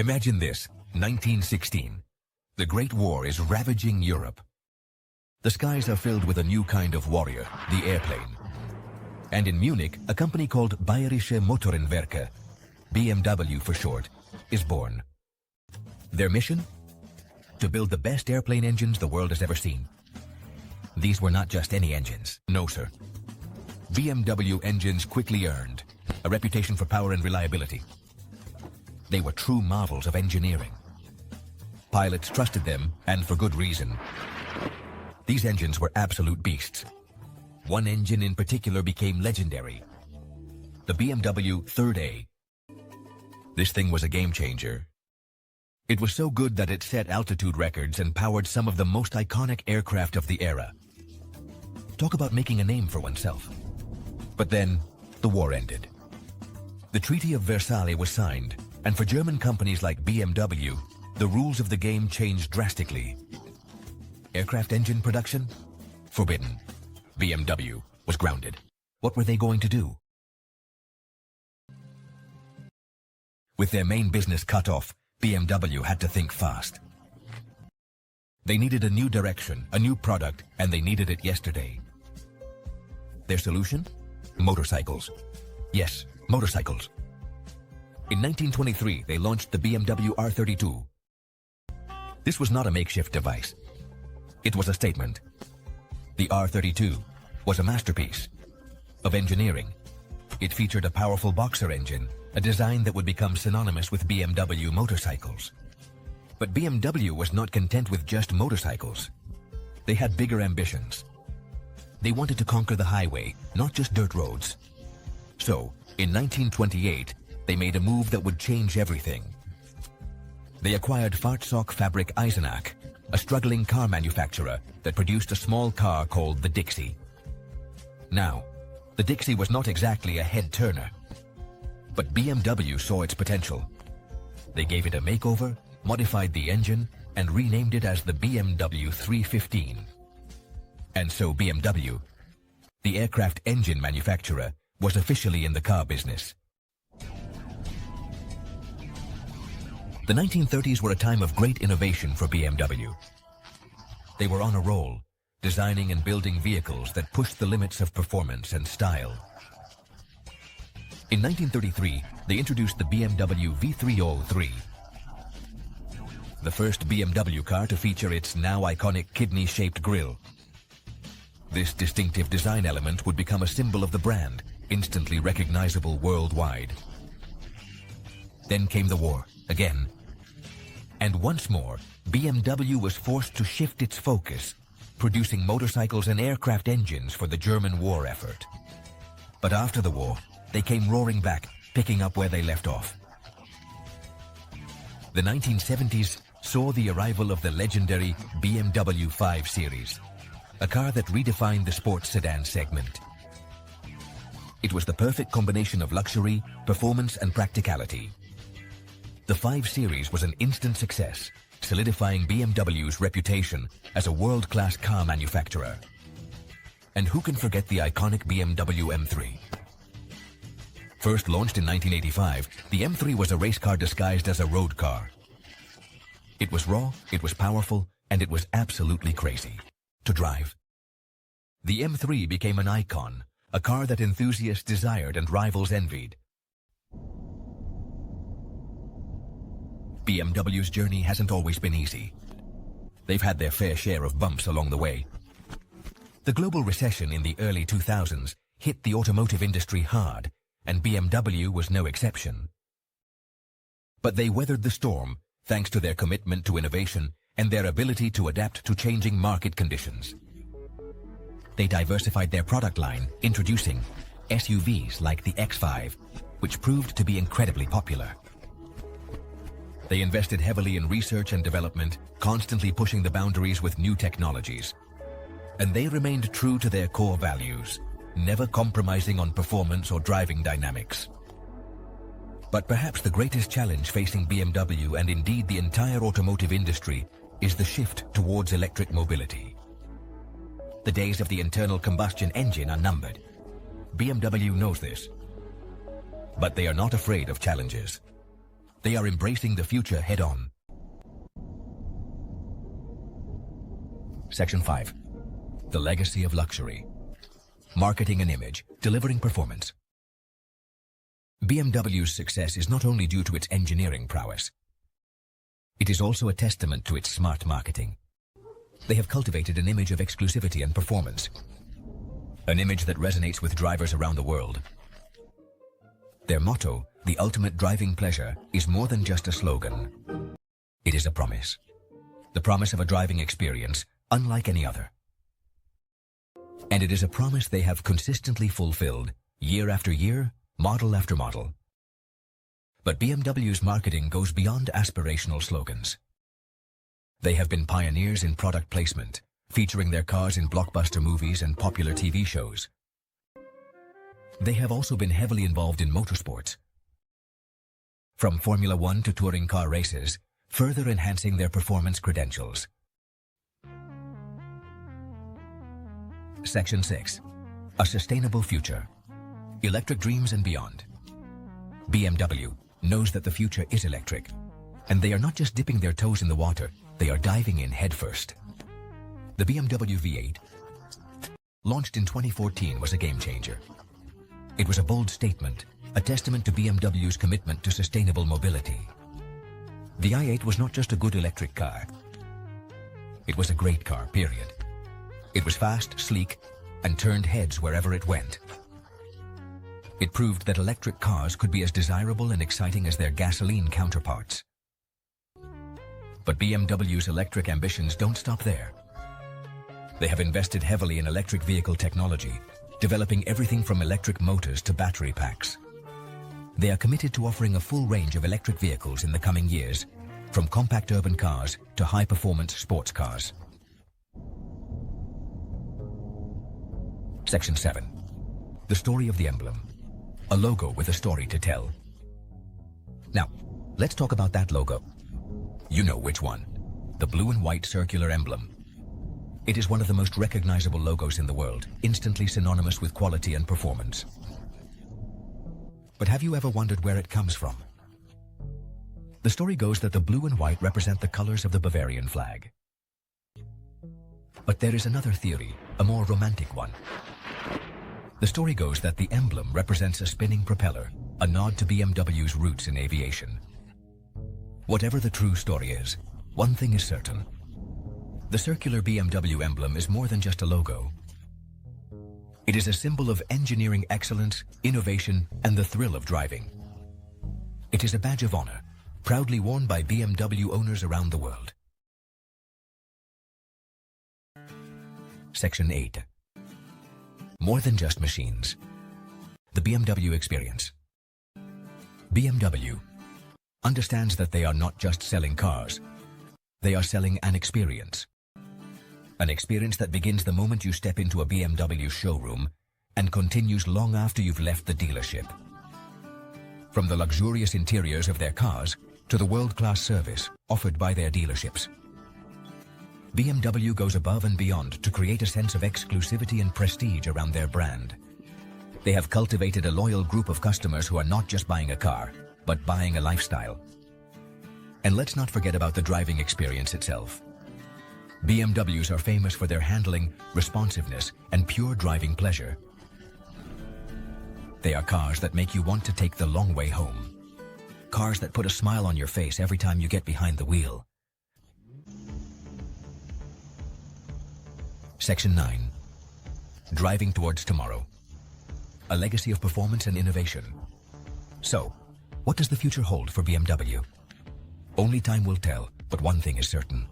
Imagine this, 1916. The Great War is ravaging Europe. The skies are filled with a new kind of warrior, the airplane. And in Munich, a company called Bayerische Motorenwerke, BMW for short, is born. Their mission? To build the best airplane engines the world has ever seen. These were not just any engines. No, sir. BMW engines quickly earned a reputation for power and reliability. They were true marvels of engineering. Pilots trusted them, and for good reason. These engines were absolute beasts. One engine in particular became legendary. The BMW 3A. This thing was a game changer. It was so good that it set altitude records and powered some of the most iconic aircraft of the era. Talk about making a name for oneself. But then, the war ended. The Treaty of Versailles was signed, and for German companies like BMW, the rules of the game changed drastically. Aircraft engine production? Forbidden. BMW was grounded. What were they going to do? With their main business cut off, BMW had to think fast. They needed a new direction, a new product, and they needed it yesterday. Their solution? Motorcycles. Yes, motorcycles. In 1923, they launched the BMW R32. This was not a makeshift device. It was a statement. The R32 was a masterpiece of engineering. It featured a powerful boxer engine, a design that would become synonymous with BMW motorcycles. But BMW was not content with just motorcycles. They had bigger ambitions. They wanted to conquer the highway, not just dirt roads. So, in 1928, they made a move that would change everything. They acquired Fahrzeug Fabrik Eisenach, a struggling car manufacturer that produced a small car called the Dixie. Now, the Dixie was not exactly a head-turner, but BMW saw its potential. They gave it a makeover, modified the engine, and renamed it as the BMW 315. And so BMW, the aircraft engine manufacturer, was officially in the car business. The 1930s were a time of great innovation for BMW. They were on a roll, designing and building vehicles that pushed the limits of performance and style. In 1933, they introduced the BMW V303, the first BMW car to feature its now iconic kidney-shaped grille. This distinctive design element would become a symbol of the brand, instantly recognizable worldwide. Then came the war, again. And once more, BMW was forced to shift its focus, producing motorcycles and aircraft engines for the German war effort. But after the war, they came roaring back, picking up where they left off. The 1970s saw the arrival of the legendary BMW 5 Series, a car that redefined the sports sedan segment. It was the perfect combination of luxury, performance, and practicality. The 5 Series was an instant success, solidifying BMW's reputation as a world-class car manufacturer. And who can forget the iconic BMW M3? First launched in 1985, the M3 was a race car disguised as a road car. It was raw, it was powerful, and it was absolutely crazy to drive. The M3 became an icon, a car that enthusiasts desired and rivals envied. BMW's journey hasn't always been easy. They've had their fair share of bumps along the way. The global recession in the early 2000s hit the automotive industry hard, and BMW was no exception. But they weathered the storm thanks to their commitment to innovation and their ability to adapt to changing market conditions. They diversified their product line, introducing SUVs like the X5, which proved to be incredibly popular. They invested heavily in research and development, constantly pushing the boundaries with new technologies. And they remained true to their core values, never compromising on performance or driving dynamics. But perhaps the greatest challenge facing BMW and indeed the entire automotive industry is the shift towards electric mobility. The days of the internal combustion engine are numbered. BMW knows this. But they are not afraid of challenges. They are embracing the future head-on. Section 5. The legacy of luxury. Marketing and image, delivering performance. BMW's success is not only due to its engineering prowess. It is also a testament to its smart marketing. They have cultivated an image of exclusivity and performance. An image that resonates with drivers around the world. Their motto, the ultimate driving pleasure, is more than just a slogan. It is a promise. The promise of a driving experience unlike any other. And it is a promise they have consistently fulfilled, year after year, model after model. But BMW's marketing goes beyond aspirational slogans. They have been pioneers in product placement, featuring their cars in blockbuster movies and popular TV shows. They have also been heavily involved in motorsports, from Formula One to touring car races, further enhancing their performance credentials. Section 6. A sustainable future. Electric dreams and beyond. BMW knows that the future is electric, and they are not just dipping their toes in the water, they are diving in headfirst. The BMW V8, launched in 2014, was a game changer. It was a bold statement, a testament to BMW's commitment to sustainable mobility. The i8 was not just a good electric car. It was a great car, period. It was fast, sleek, and turned heads wherever it went. It proved that electric cars could be as desirable and exciting as their gasoline counterparts. But BMW's electric ambitions don't stop there. They have invested heavily in electric vehicle technology, developing everything from electric motors to battery packs. They are committed to offering a full range of electric vehicles in the coming years, from compact urban cars to high-performance sports cars. Section 7. The story of the emblem. A logo with a story to tell. Now, let's talk about that logo. You know which one. The blue and white circular emblem. It is one of the most recognizable logos in the world, instantly synonymous with quality and performance. But have you ever wondered where it comes from? The story goes that the blue and white represent the colors of the Bavarian flag. But there is another theory, a more romantic one. The story goes that the emblem represents a spinning propeller, a nod to BMW's roots in aviation. Whatever the true story is, one thing is certain. The circular BMW emblem is more than just a logo. It is a symbol of engineering excellence, innovation, and the thrill of driving. It is a badge of honor, proudly worn by BMW owners around the world. Section 8. More than just machines. The BMW Experience. BMW understands that they are not just selling cars. They are selling an experience. An experience that begins the moment you step into a BMW showroom and continues long after you've left the dealership. From the luxurious interiors of their cars to the world-class service offered by their dealerships. BMW goes above and beyond to create a sense of exclusivity and prestige around their brand. They have cultivated a loyal group of customers who are not just buying a car, but buying a lifestyle. And let's not forget about the driving experience itself. BMWs are famous for their handling, responsiveness, and pure driving pleasure. They are cars that make you want to take the long way home. Cars that put a smile on your face every time you get behind the wheel. Section 9. Driving towards tomorrow. A legacy of performance and innovation. So, what does the future hold for BMW? Only time will tell, but one thing is certain.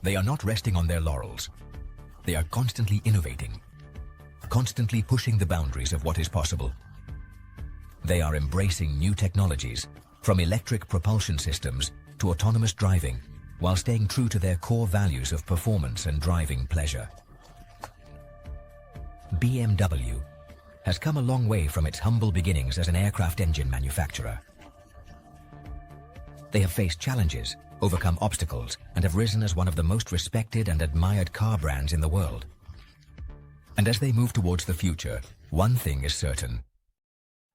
They are not resting on their laurels. They are constantly innovating, constantly pushing the boundaries of what is possible. They are embracing new technologies, from electric propulsion systems to autonomous driving, while staying true to their core values of performance and driving pleasure. BMW has come a long way from its humble beginnings as an aircraft engine manufacturer. They have faced challenges, overcome obstacles, and have risen as one of the most respected and admired car brands in the world. And as they move towards the future, one thing is certain.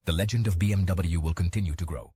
The legend of BMW will continue to grow.